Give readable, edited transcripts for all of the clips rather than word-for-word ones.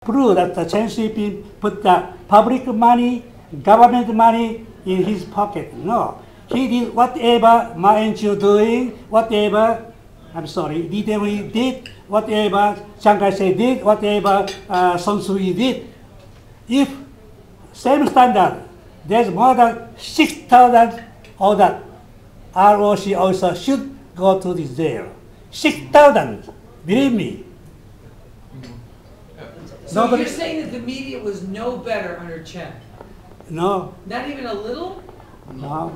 prove that the Chen Shui-bian put the public money, government money in his pocket. No. He did whatever Ma Ying-jeou doing, whatever, I'm sorry, Li Deng did, whatever Chiang Kai-shek did, whatever Sun Suu-kyi did. If same standard, there's more than 6,000 of that ROC also should go to this jail. 6,000, believe me. So you're saying that the media was no better under Chen? No. Not even a little? No.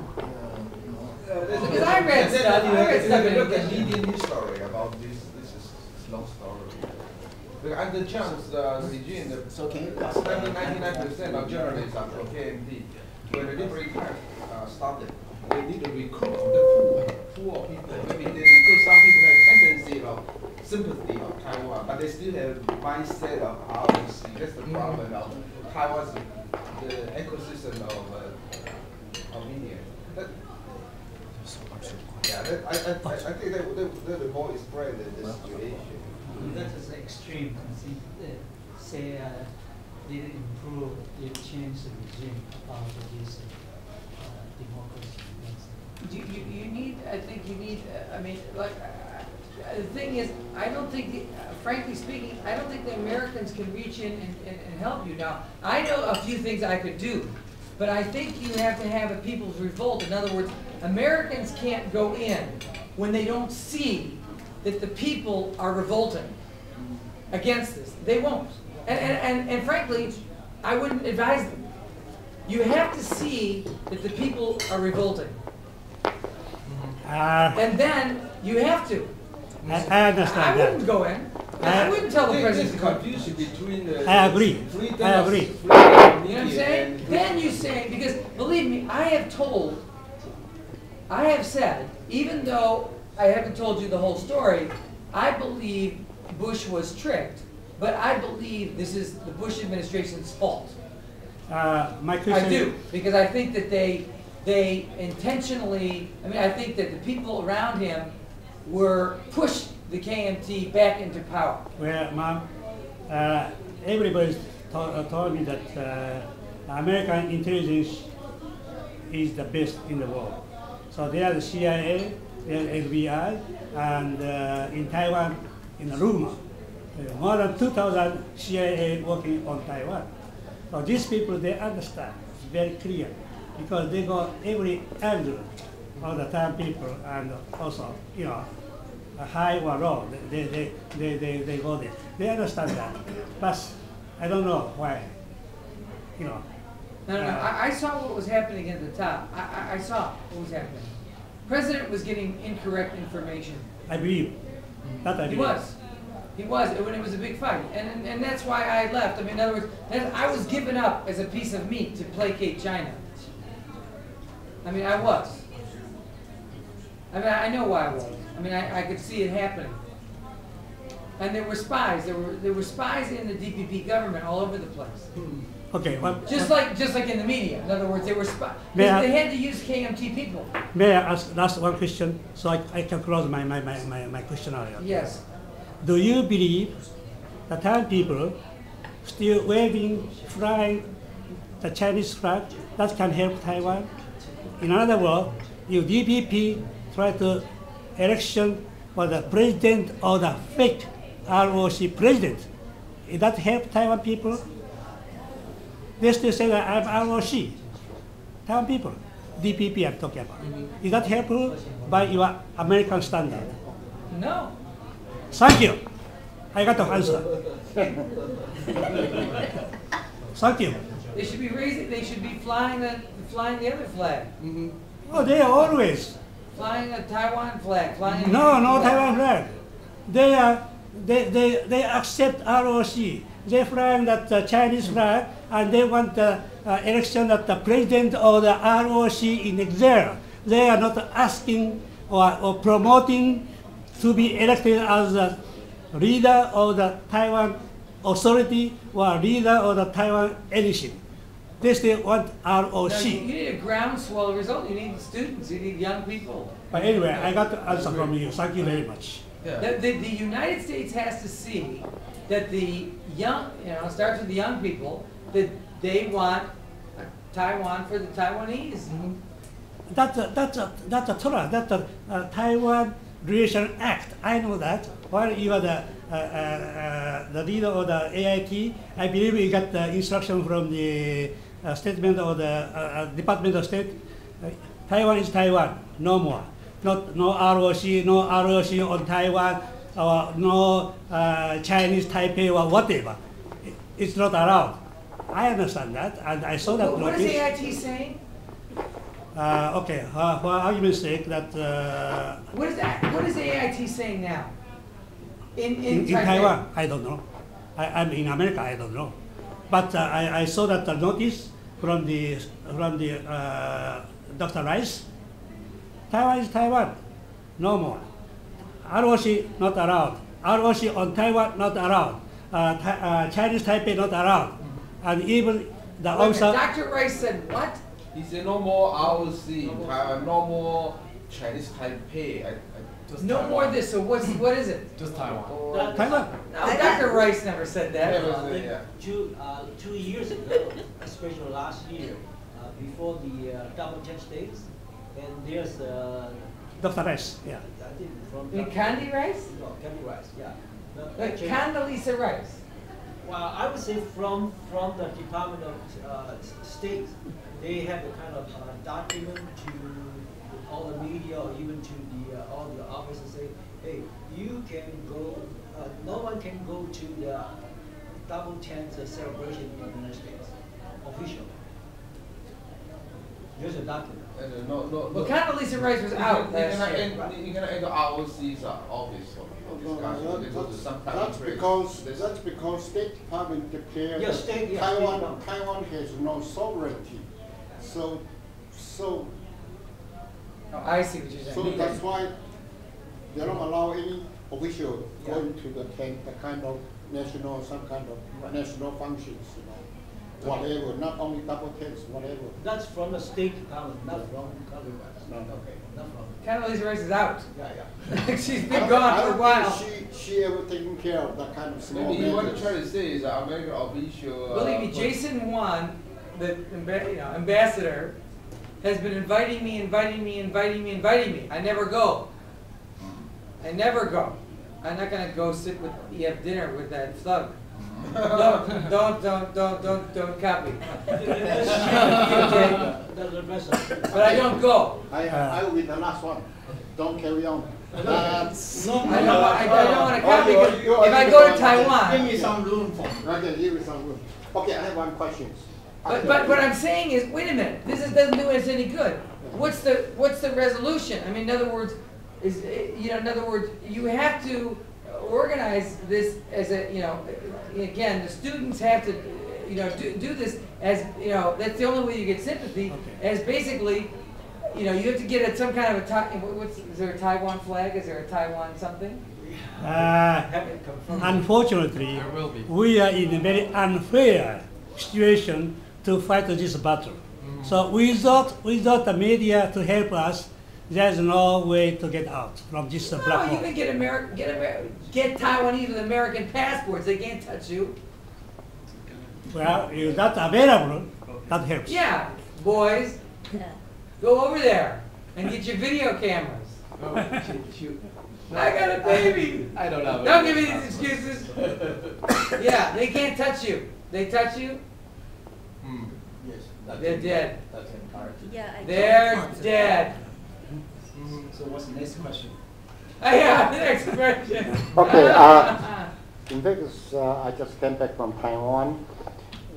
Because I read stuff. Look at leading history about this. This is long story. Under Chen's regime, 99% of journalists are pro KMT. When the liberty time started, they did a recruit of the poor people. Maybe they recruit some people have tendency of sympathy of Taiwan, but they still have mindset of ROC. That's the problem of Taiwan's the ecosystem of media. I think that the more spread the situation. That is extreme. Say did improve, did change the regime about this democracy. You need, I think you need, I mean, like, the thing is, I don't think, frankly speaking, I don't think the Americans can reach in and help you. Now, I know a few things I could do, but I think you have to have a people's revolt. In other words, Americans can't go in when they don't see that the people are revolting against this. They won't. And frankly, I wouldn't advise them. You have to see that the people are revolting. And then you have to. I understand I wouldn't go in. I wouldn't tell the president to go. Confusion between the I agree. I agree. You know what I'm saying? Then you say, because believe me, I have said, even though I haven't told you the whole story, I believe Bush was tricked, but I believe this is the Bush administration's fault. My question I do, because I think that they intentionally, I mean, I think that the people around him were pushed the KMT back into power. Well, Ma'am, everybody told me that American intelligence is the best in the world. So they are the CIA, they are the FBI, and in Taiwan, in a rumor, more than 2,000 CIA working on Taiwan. So these people, they understand, it's very clear, because they go every angle all the time, people, and also, you know, high or low, they go there. They understand that, but I don't know why, you know. No. I saw what was happening at the top. I saw what was happening. President was getting incorrect information. I believe. That I believe. He was, when it was a big fight. And that's why I left. I mean, in other words, I was given up as a piece of meat to placate China. I mean, I was. I mean, I know why I was. I mean, I could see it happening. And there were spies. There were spies in the DPP government all over the place. Okay. Well, just like in the media. In other words, they were spies. They had to use KMT people. May I ask one question so I can close my question area? Yes. Do you believe the Taiwan people still waving, flying the Chinese flag that can help Taiwan? In other words, if DPP try to election for the president or the fake ROC president, does that help Taiwan people? They still say that I'm ROC. Taiwan people, DPP I'm talking about. Is that helpful by your American standard? No. Thank you. I got the answer. Thank you. They should be raising. They should be flying the other flag. Mm-hmm. Oh, they are always flying a Taiwan flag. Flying. No Taiwan flag. They accept ROC. They flying that Chinese flag, and they want the election that the president or the ROC in exile. They are not asking or promoting to be elected as the leader of the Taiwan authority or leader of the Taiwan anything. They still want ROC. No, you need a groundswell result. You need students. You need young people. But anyway, I got the answer from you. Thank you very much. Yeah. The United States has to see that the young, it starts with the young people, that they want Taiwan for the Taiwanese. That's a tolerance. That's a Taiwan Relation Act. I know that. While you are the leader of the AIT, I believe you got the instruction from the statement of the Department of State. Taiwan is Taiwan, no more. No ROC, no ROC on Taiwan, or no Chinese Taipei or whatever. It's not allowed. I understand that, and I saw that What notice. is AIT saying? Okay, for argument's sake, that What is AIT saying now? in Taipei? Taiwan, I don't know. I'm in America, I don't know. But I saw that the notice from the Dr. Rice. Taiwan is Taiwan, no more. ROC not allowed. ROC on Taiwan not allowed. Chinese Taipei not allowed. And even the also. Dr. Rice said what? He said no more ROC in Taiwan, no more Chinese Taipei. No more this. So what is it? Just Taiwan. Taiwan. No, Dr. Rice never said that. Yeah. 2 years ago, especially last year, before the double 10 states, and there's Dr. Rice, yeah. I think from Candy Rice? No, Candy Rice, yeah. No, Like actually, Condoleezza Rice. well, I would say from the Department of State, they have a kind of document to all the media or even to all the officers say, hey, you can go, no one can go to the double 10 celebration in the United States, officially. There's a document. Well, Condoleezza Rice was out last year. You can enter ROC's office for discussion. That's because State Department declared Yes, State, yes, Taiwan has no sovereignty. So Oh, I see what you're saying. that's why they don't allow any official going to the kind of national, some kind of national functions, whatever, not only double tens, whatever. That's from the State Department, not from Congress. No. Okay, not from. Condoleezza Rice is out. Yeah. She's been gone for a while. She ever taken care of that kind of small Maybe what matters. you're trying to say is that American official. Believe me, Jason Wan, the ambassador, has been inviting me. I never go. I'm not gonna go sit with have dinner with that thug. Don't copy. Okay? But I don't go. I will be the last one. Don't carry on. I don't want to copy because if I go to Taiwan. Give me some room for me. Okay, give me some room. Okay, I have one question. But what I'm saying is, wait a minute. This doesn't do us any good. What's the resolution? I mean, in other words, you have to organize this as a, again, the students have to, do this as, that's the only way you get sympathy, as basically, you have to get at some kind of is there a Taiwan flag? Is there a Taiwan something? Unfortunately, There will be. we are in a very unfair situation to fight this battle. So without the media to help us, there's no way to get out from this black No, hole. you can get Taiwanese with American passports. They can't touch you. Well, if that's available, that helps. Yeah, boys, go over there and get your video cameras. Oh, shoot. I got a baby. I don't know. Don't give me these excuses. Yeah, they can't touch you. They touch you, Yes. they're dead. That's encouraging. Yeah, I They're don't want to. dead. So what's the next question? I have the next question. Okay, in Vegas, I just came back from Taiwan.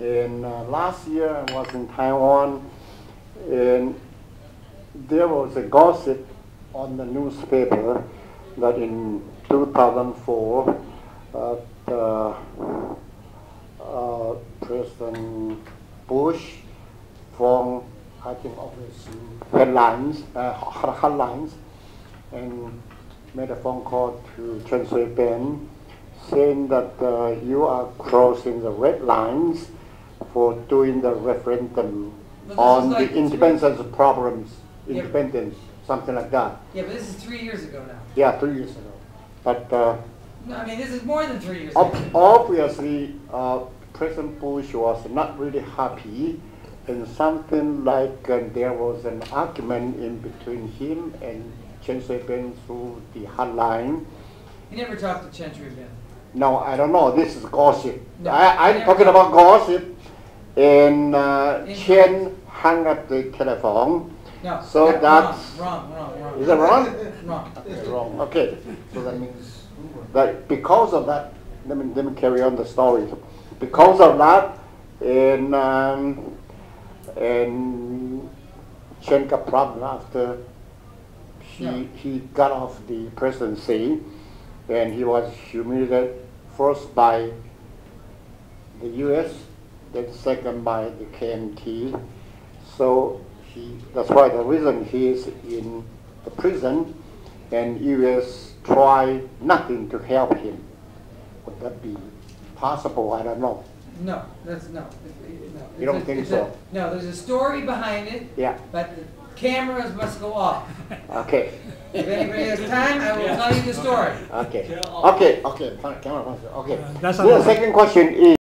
And last year I was in Taiwan, and there was a gossip on the newspaper that in 2004, President Bush from, I think, office headlines, and made a phone call to Chen Shui-bian saying that you are crossing the red lines for doing the referendum on like the independence problems, Yeah. independence, something like that. Yeah, but this is 3 years ago now. Yeah, 3 years ago. But No, I mean, this is more than 3 years ago. obviously, President Bush was not really happy, and something like there was an argument in between him and Chen Shui-bian through the hotline. He never talked to Chen Shui-bian. No, I don't know. This is gossip. No, I'm talking about gossip. And Chen hung up the telephone. No, So that's wrong. Is that wrong? Wrong. Okay, wrong. Okay. So that means that because of that, let me carry on the story. Because of that, and Chen got problem after he got off the presidency, and he was humiliated first by the U.S., then second by the KMT. So that's why the reason he is in the prison, and U.S. try nothing to help him. Would that be possible? I don't know. No, that's no. You don't think so? No, there's a story behind it. Yeah. But the cameras must go off. Okay. If anybody has time, I will tell you the story. Okay. Okay. Okay. Camera. Okay. That's The second question is.